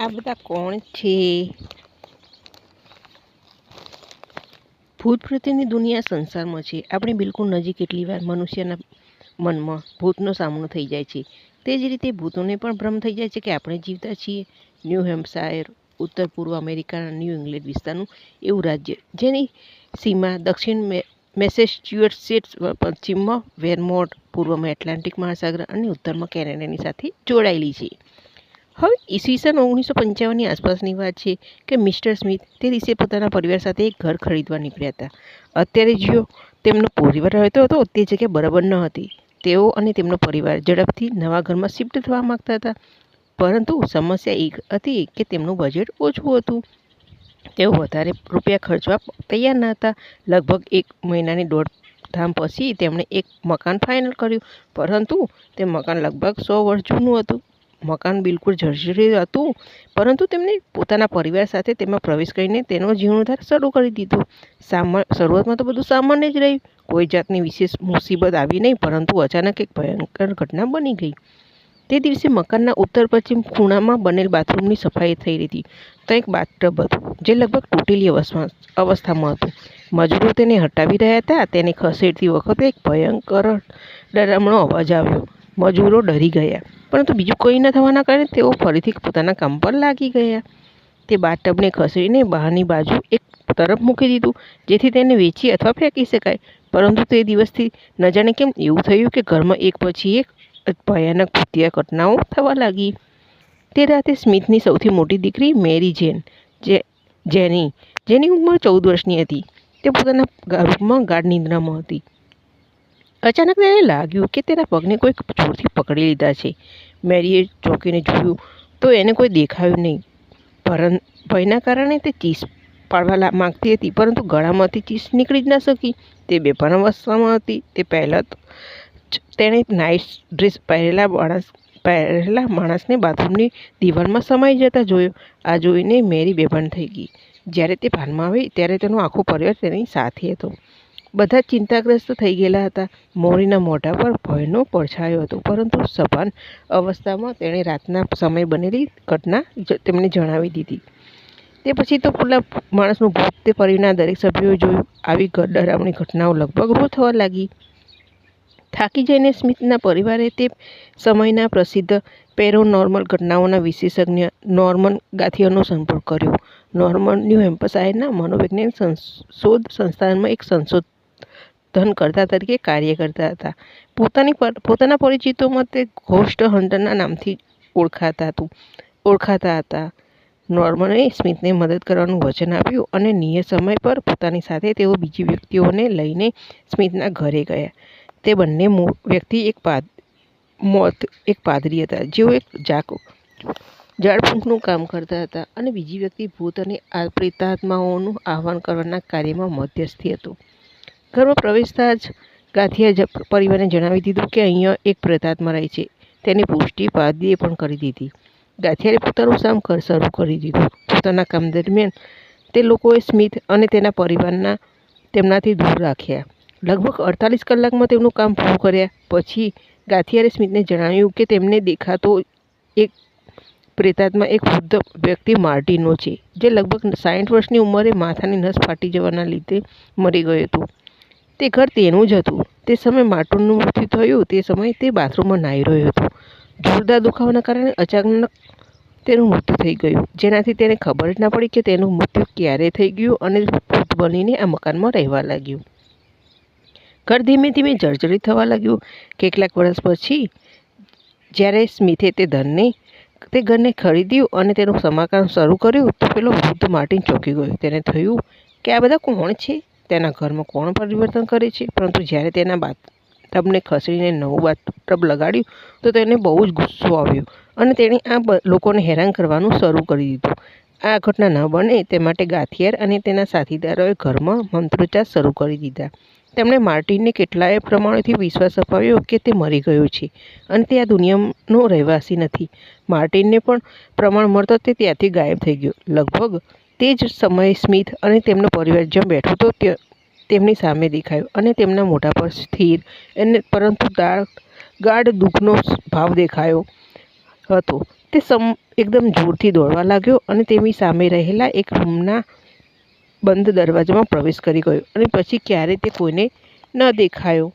આ બધા કોણ છે? ભૂત પ્રત્યેની દુનિયા સંસારમાં છે. આપણે બિલકુલ નજીક એટલી વાર મનુષ્યના મનમાં ભૂતનો સામનો થઈ જાય છે. તે જ રીતે ભૂતોને પણ ભ્રમ થઈ જાય છે કે આપણે જીવતા છીએ. ન્યૂ હેમ્પશાયર ઉત્તર પૂર્વ અમેરિકાના ન્યૂ ઇંગ્લેન્ડ વિસ્તારનું એવું રાજ્ય જેની સીમા દક્ષિણ મેસેચ્યુસેટ્સ, પશ્ચિમમાં વેરમોન્ટ, પૂર્વમાં એટલાન્ટિક મહાસાગર અને ઉત્તરમાં કેનેડાની સાથે જોડાયેલી છે. હવે ઈસવીસન 1955ની આસપાસની વાત છે કે મિસ્ટર સ્મિથ તે દિવસે પોતાના પરિવાર સાથે એક ઘર ખરીદવા નીકળ્યા હતા. અત્યારે જો તેમનો પરિવાર રહેતો હતો તે જગ્યા બરાબર ન હતી. તેઓ અને તેમનો પરિવાર ઝડપથી નવા ઘરમાં શિફ્ટ થવા માગતા હતા, પરંતુ સમસ્યા એક હતી કે તેમનું બજેટ ઓછું હતું. તેઓ વધારે રૂપિયા ખર્ચવા તૈયાર ન હતા. લગભગ 1 મહિનાની દોડધામ પછી તેમણે એક મકાન ફાઇનલ કર્યું, પરંતુ તે મકાન લગભગ 100 વર્ષ જૂનું હતું. મકાન બિલકુલ જર્જરિત હતું, પરંતુ તેમણે પોતાના પરિવાર સાથે તેમાં પ્રવેશ કરીને તેનો જીર્ણોદ્ધાર શરૂ કરી દીધો. શરૂઆતમાં તો બધું સામાન્ય જ રહ્યું. કોઈ જાતની વિશેષ મુસીબત આવી નહીં, પરંતુ અચાનક એક ભયંકર ઘટના બની ગઈ. તે દિવસે મકાનના ઉત્તર પશ્ચિમ ખૂણામાં બનેલ બાથરૂમની સફાઈ થઈ રહી હતી. તો એક બાથટબ હતું જે લગભગ તૂટેલી અવસ્થામાં હતું. મજૂરો તેને હટાવી રહ્યા હતા. તેને ખસેડતી વખતે એક ભયંકર ડરામણો અવાજ આવ્યો. મજૂરો ડરી ગયા, પરંતુ બીજું કંઈ ન થવાના કારણે તેઓ ફરીથી પોતાના કામ પર લાગી ગયા. તે બાથટબને ખસેડીને બહારની બાજુ એક તરફ મૂકી દીધું, જેથી તેને વેચી અથવા ફેંકી શકાય. પરંતુ તે દિવસથી ન જાણે કેમ એવું થયું કે ઘરમાં એક પછી એક ભયાનક ભૂતિયા ઘટનાઓ થવા લાગી. તે રાતે સ્મિથની સૌથી મોટી દીકરી મેરી જેની ઉંમર 14 વર્ષની હતી, તે પોતાના રૂમમાં ગાઢ નિંદ્રામાં હતી. અચાનક તેને લાગ્યું કે તેના પગને કોઈક જોરથી પકડી લીધા છે. મેરીએ ચોંકીને જોયું તો એને કોઈ દેખાયું નહીં. ભયના કારણે તે ચીસ પાડવા માંગતી હતી, પરંતુ ગળામાંથી ચીસ નીકળી જ ન શકી. તે બેભાન અવસ્થામાં હતી. તે પહેલાં તેણે નાઇટ ડ્રેસ પહેરેલા માણસને બાથરૂમની દિવાલમાં સમાઈ જતા જોયો. આ જોઈને મેરી બેભાન થઈ ગઈ. જ્યારે તે ભાનમાં આવી ત્યારે તેનો આખો પરિવાર તેની સાથે હતો. બધા ચિંતાગ્રસ્ત થઈ ગયેલા હતા. મોરીના મોઢા પર ભયનો પડછાયો હતો, પરંતુ સભાન અવસ્થામાં તેણે રાતના સમયે બનેલી ઘટના તેમને જણાવી દીધી. તે પછી તો પેલા માણસનું ભૂત તે પરિવારના દરેક સભ્યોએ જોયું. આવી ડરામણી ઘટનાઓ લગભગ રોજ થવા લાગી. થાકી જઈને સ્મિથના પરિવારે તે સમયના પ્રસિદ્ધ પેરાનોર્મલ ઘટનાઓના વિશેષજ્ઞ નોર્મન ગાથિયરનો સંપર્ક કર્યો. નોર્મન ન્યૂ હેમ્પશાયરના મનોવૈજ્ઞાનિક શોધ સંસ્થાનમાં એક સંશોધનકર્તા તરીકે કાર્ય કરતા હતા. પોતાના પરિચિતોમાં તે ઘોસ્ટ હન્ટરના નામથી ઓળખાતા હતા. નોર્મને સ્મિથને મદદ કરવાનું વચન આપ્યું અને નિયત સમય પર પોતાની સાથે તેઓ બીજી વ્યક્તિઓને લઈને સ્મિથના ઘરે ગયા. તે બંને વ્યક્તિ એક પાદરી હતા, જેઓ એક ઝાડફૂંકનું કામ કરતા હતા, અને બીજી વ્યક્તિ ભૂત અને પ્રેતાત્માઓનું આહ્વાન કરવાના કાર્યમાં મધ્યસ્થી હતો. ઘરમાં પ્રવેશતા જ ગાથિયર પરિવારને જણાવી દીધું કે અહીંયા એક પ્રેતાત્મા રહે છે. તેની પુષ્ટિ પાદરીએ પણ કરી દીધી. ગાથિયરે પોતાનું કામ શરૂ કરી દીધું. પોતાના કામ દરમિયાન તે લોકોએ સ્મિથ અને તેના પરિવારને તેમનાથી દૂર રાખ્યા. લગભગ 48 કલાકમાં તેમનું કામ પૂરું કર્યા પછી ગાથિયરે સ્મિથને જણાવ્યું કે તેમને દેખાતો એક પ્રેતાત્મા એક વૃદ્ધ વ્યક્તિ માર્ટિનો છે, જે લગભગ 60 વર્ષની ઉંમરે માથાની નસ ફાટી જવાના લીધે મરી ગયું હતું. તે ઘર તેનું જ હતું. તે સમયે માર્ટિનનું મૃત્યુ થયું તે સમયે તે બાથરૂમમાં નાહી રહ્યો હતો. જોરદાર દુખાવાના કારણે અચાનક તેનું મૃત્યુ થઈ ગયું, જેનાથી તેને ખબર જ ના પડી કે તેનું મૃત્યુ ક્યારે થઈ ગયું, અને ભૂત બનીને આ મકાનમાં રહેવા લાગ્યું. ઘર ધીમે ધીમે જર્જરિત થવા લાગ્યું. કેટલાક વર્ષ પછી જ્યારે સ્મિથે તે ઘરને ખરીદ્યું અને તેનું સમારકામ શરૂ કર્યું, તો પેલો વૃદ્ધ માર્ટિન ચોંકી ગયો. તેને થયું કે આ બધા કોણ છે? તેના ઘરમાં કોણ પરિવર્તન કરે છે? પરંતુ જ્યારે તેના બાથટબને ખસેડીને નવું બાથટબ લગાડ્યું તો તેને બહુ જ ગુસ્સો આવ્યો, અને તેણે આ લોકોને હેરાન કરવાનું શરૂ કરી દીધું. આ ઘટના ન બને તે માટે ગાથિયર અને તેના સાથીદારોએ ઘરમાં મંત્રોચ્ચાર શરૂ કરી દીધા. તેમણે માર્ટિનને કેટલાય પ્રમાણોથી વિશ્વાસ અપાવ્યો કે તે મરી ગયો છે અને તે આ દુનિયાનો રહેવાસી નથી. માર્ટિનને પણ પ્રમાણ મળતો તે ત્યાંથી ગાયબ થઈ ગયો. લગભગ તે જ સમયે સ્મિથ અને તેમનો પરિવાર જ્યાં બેઠો હતો તેમની સામે દેખાયો, અને તેમના મોઢા પર સ્થિર પરંતુ ગાઢ દુઃખનો ભાવ દેખાયો હતો. તે એકદમ જોરથી દોડવા લાગ્યો અને તેની સામે રહેલા એક રૂમના બંધ દરવાજામાં પ્રવેશ કરી ગયો અને પછી ક્યારેય તે કોઈને ન દેખાયો.